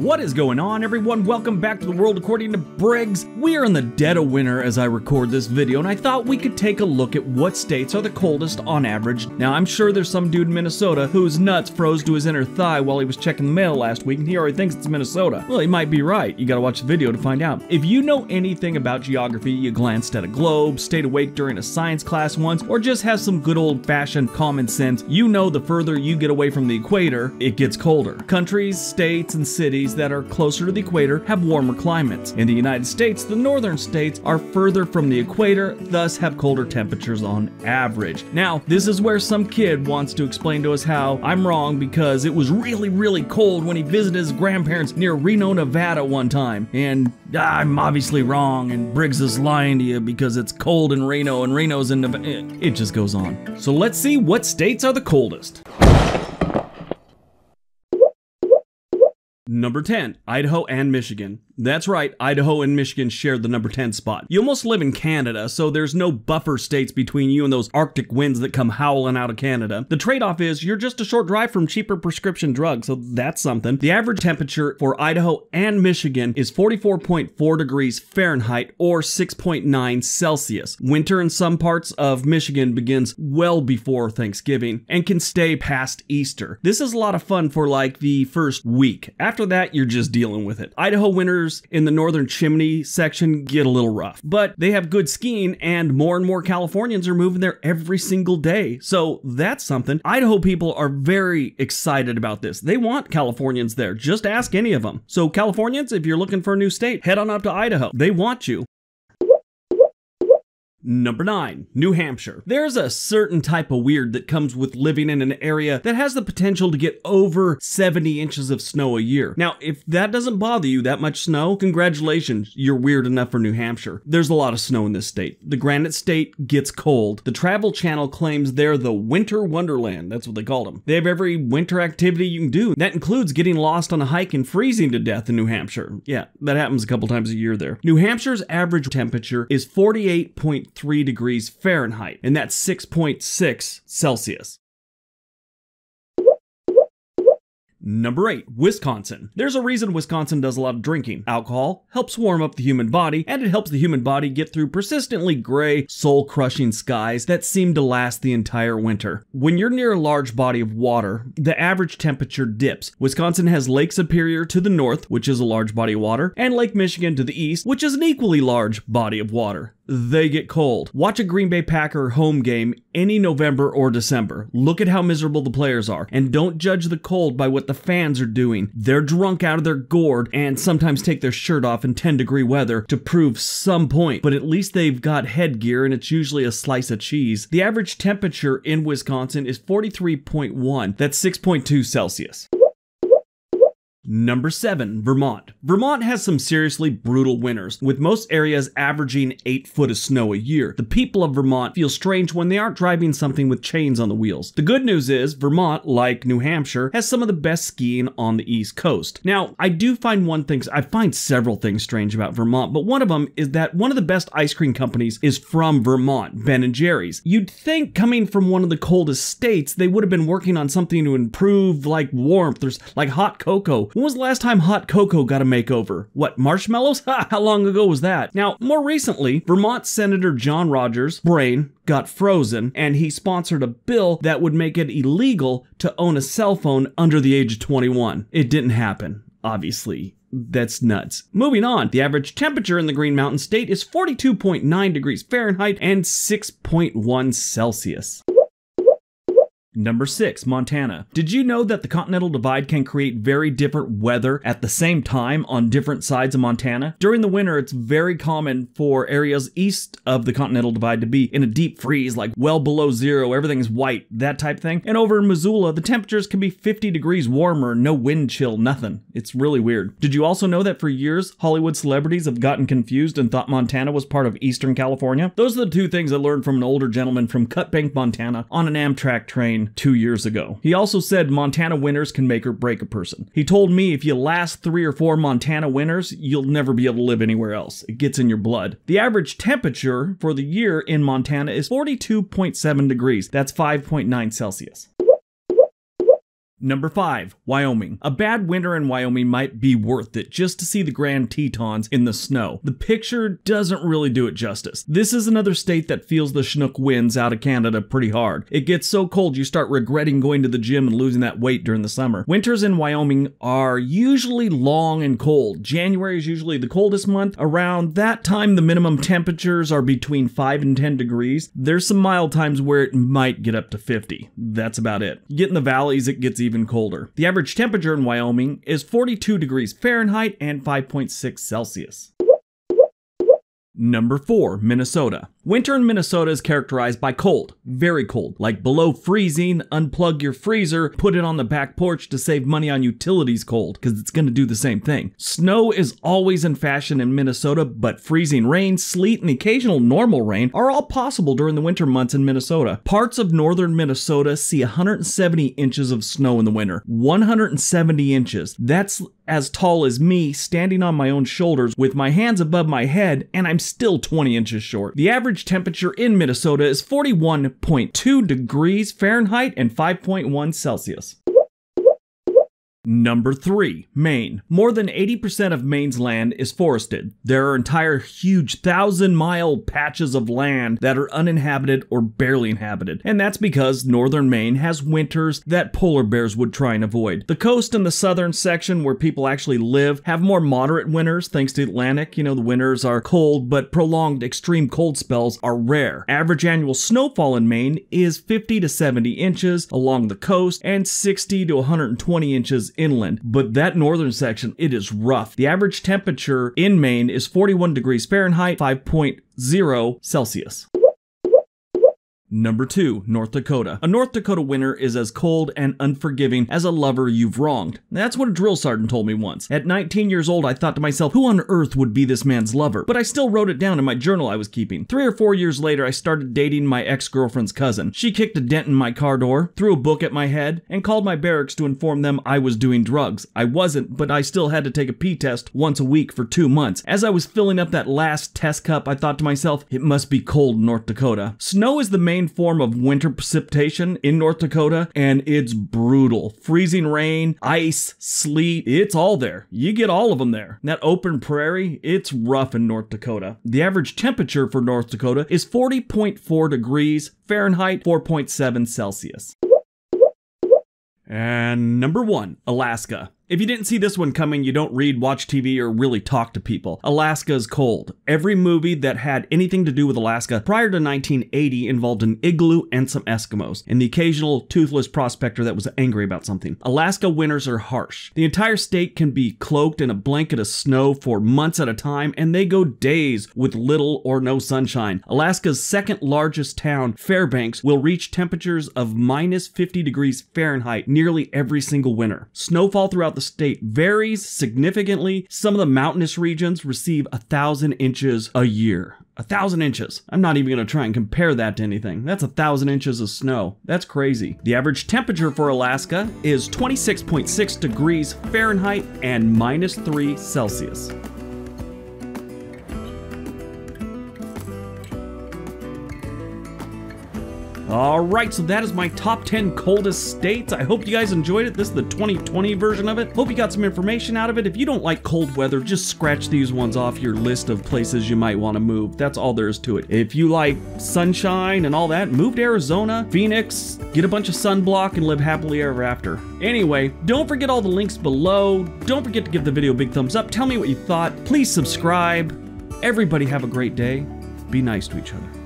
What is going on, everyone? Welcome back to the world according to Briggs. We are in the dead of winter as I record this video, and I thought we could take a look at what states are the coldest on average. Now, I'm sure there's some dude in Minnesota whose nuts froze to his inner thigh while he was checking the mail last week, and he already thinks it's Minnesota. Well, he might be right. You gotta watch the video to find out. If you know anything about geography, you glanced at a globe, stayed awake during a science class once, or just have some good old-fashioned common sense, you know the further you get away from the equator, it gets colder. Countries, states, and cities that are closer to the equator have warmer climates. In the United States, the northern states are further from the equator, thus have colder temperatures on average. Now, this is where some kid wants to explain to us how I'm wrong because it was really cold when he visited his grandparents near Reno, Nevada one time. And I'm obviously wrong and Briggs is lying to you because it's cold in Reno and Reno's in Nevada. It just goes on. So let's see what states are the coldest. Number 10, Idaho and Michigan. That's right, Idaho and Michigan share the number 10 spot. You almost live in Canada, so there's no buffer states between you and those Arctic winds that come howling out of Canada. The trade-off is you're just a short drive from cheaper prescription drugs, so that's something. The average temperature for Idaho and Michigan is 44.4 degrees Fahrenheit or 6.9 Celsius. Winter in some parts of Michigan begins well before Thanksgiving and can stay past Easter. This is a lot of fun for like the first week. After that, you're just dealing with it. Idaho winters in the northern chimney section get a little rough, but they have good skiing and more Californians are moving there every single day. So that's something. Idaho people are very excited about this. They want Californians there. Just ask any of them. So Californians, if you're looking for a new state, head on up to Idaho. They want you. Number 9, New Hampshire. There's a certain type of weird that comes with living in an area that has the potential to get over 70 inches of snow a year. Now, if that doesn't bother you, that much snow, congratulations, you're weird enough for New Hampshire. There's a lot of snow in this state. The Granite State gets cold. The Travel Channel claims they're the winter wonderland. That's what they call them. They have every winter activity you can do. That includes getting lost on a hike and freezing to death in New Hampshire. Yeah, that happens a couple times a year there. New Hampshire's average temperature is 48.3 degrees Fahrenheit, and that's 6.6 Celsius. Number 8, Wisconsin. There's a reason Wisconsin does a lot of drinking. Alcohol helps warm up the human body, and it helps the human body get through persistently gray, soul-crushing skies that seem to last the entire winter. When you're near a large body of water, the average temperature dips. Wisconsin has Lake Superior to the north, which is a large body of water, and Lake Michigan to the east, which is an equally large body of water. They get cold. Watch a Green Bay Packer home game any November or December. Look at how miserable the players are, and don't judge the cold by what the fans are doing. They're drunk out of their gourd and sometimes take their shirt off in 10-degree weather to prove some point, but at least they've got headgear and it's usually a slice of cheese. The average temperature in Wisconsin is 43.1. That's 6.2 Celsius. Number 7, Vermont. Vermont has some seriously brutal winters, with most areas averaging 8 foot of snow a year. The people of Vermont feel strange when they aren't driving something with chains on the wheels. The good news is Vermont, like New Hampshire, has some of the best skiing on the East Coast. Now, I find several things strange about Vermont, but one of them is that one of the best ice cream companies is from Vermont, Ben & Jerry's. You'd think coming from one of the coldest states, they would have been working on something to improve like warmth or like hot cocoa. When was the last time hot cocoa got a makeover? What, marshmallows? Ha! How long ago was that? Now, more recently, Vermont Senator John Rogers' brain got frozen, and he sponsored a bill that would make it illegal to own a cell phone under the age of 21. It didn't happen, obviously. That's nuts. Moving on, the average temperature in the Green Mountain State is 42.9 degrees Fahrenheit and 6.1 Celsius. Number 6, Montana. Did you know that the Continental Divide can create very different weather at the same time on different sides of Montana? During the winter, it's very common for areas east of the Continental Divide to be in a deep freeze, like well below zero, everything's white, that type thing. And over in Missoula, the temperatures can be 50 degrees warmer, no wind chill, nothing. It's really weird. Did you also know that for years, Hollywood celebrities have gotten confused and thought Montana was part of Eastern California? Those are the two things I learned from an older gentleman from Cut Bank, Montana on an Amtrak train 2 years ago. He also said Montana winters can make or break a person. He told me if you last 3 or 4 Montana winters, you'll never be able to live anywhere else. It gets in your blood. The average temperature for the year in Montana is 42.7 degrees. That's 5.9 Celsius. Number 5, Wyoming. A bad winter in Wyoming might be worth it just to see the Grand Tetons in the snow. The picture doesn't really do it justice. This is another state that feels the Chinook winds out of Canada pretty hard. It gets so cold you start regretting going to the gym and losing that weight during the summer. Winters in Wyoming are usually long and cold. January is usually the coldest month. Around that time, the minimum temperatures are between 5 and 10 degrees. There's some mild times where it might get up to 50. That's about it. You get in the valleys, it gets even colder. The average temperature in Wyoming is 42 degrees Fahrenheit and 5.6 Celsius. Number 4, Minnesota. Winter in Minnesota is characterized by cold, very cold, like below freezing. Unplug your freezer, put it on the back porch to save money on utilities cold, because it's going to do the same thing. Snow is always in fashion in Minnesota, but freezing rain, sleet, and occasional normal rain are all possible during the winter months in Minnesota. Parts of northern Minnesota see 170 inches of snow in the winter. 170 inches. That's as tall as me standing on my own shoulders with my hands above my head, and I'm still 20 inches short. The average temperature in Minnesota is 41.2 degrees Fahrenheit and 5.1 Celsius. Number 3, Maine. More than 80% of Maine's land is forested. There are entire huge 1,000-mile patches of land that are uninhabited or barely inhabited, and that's because northern Maine has winters that polar bears would try and avoid. The coast and the southern section where people actually live have more moderate winters thanks to the Atlantic. You know, the winters are cold, but prolonged extreme cold spells are rare. Average annual snowfall in Maine is 50 to 70 inches along the coast and 60 to 120 inches inland, but that northern section, it is rough. The average temperature in Maine is 41 degrees Fahrenheit, 5.0 Celsius. Number 2, North Dakota. A North Dakota winter is as cold and unforgiving as a lover you've wronged. That's what a drill sergeant told me once. At 19 years old, I thought to myself, who on earth would be this man's lover? But I still wrote it down in my journal I was keeping. 3 or 4 years later, I started dating my ex-girlfriend's cousin. She kicked a dent in my car door, threw a book at my head, and called my barracks to inform them I was doing drugs. I wasn't, but I still had to take a pee test once a week for 2 months. As I was filling up that last test cup, I thought to myself, it must be cold in North Dakota. Snow is the main form of winter precipitation in North Dakota, and it's brutal. Freezing rain, ice, sleet, it's all there. You get all of them there. That open prairie, it's rough in North Dakota. The average temperature for North Dakota is 40.4 degrees Fahrenheit, 4.7 Celsius. And number 1, Alaska. If you didn't see this one coming, you don't read, watch TV, or really talk to people. Alaska is cold. Every movie that had anything to do with Alaska prior to 1980 involved an igloo and some Eskimos, and the occasional toothless prospector that was angry about something. Alaska winters are harsh. The entire state can be cloaked in a blanket of snow for months at a time, and they go days with little or no sunshine. Alaska's second largest town, Fairbanks, will reach temperatures of minus 50 degrees Fahrenheit nearly every single winter. Snowfall throughout the state varies significantly. Some of the mountainous regions receive 1,000 inches a year. 1,000 inches. I'm not even going to try and compare that to anything. That's 1,000 inches of snow. That's crazy. The average temperature for Alaska is 26.6 degrees Fahrenheit and minus 3 Celsius. Alright, so that is my top 10 coldest states. I hope you guys enjoyed it. This is the 2020 version of it. Hope you got some information out of it. If you don't like cold weather, just scratch these ones off your list of places you might want to move. That's all there is to it. If you like sunshine and all that, move to Arizona, Phoenix, get a bunch of sunblock, and live happily ever after. Anyway, don't forget all the links below. Don't forget to give the video a big thumbs up. Tell me what you thought. Please subscribe. Everybody have a great day. Be nice to each other.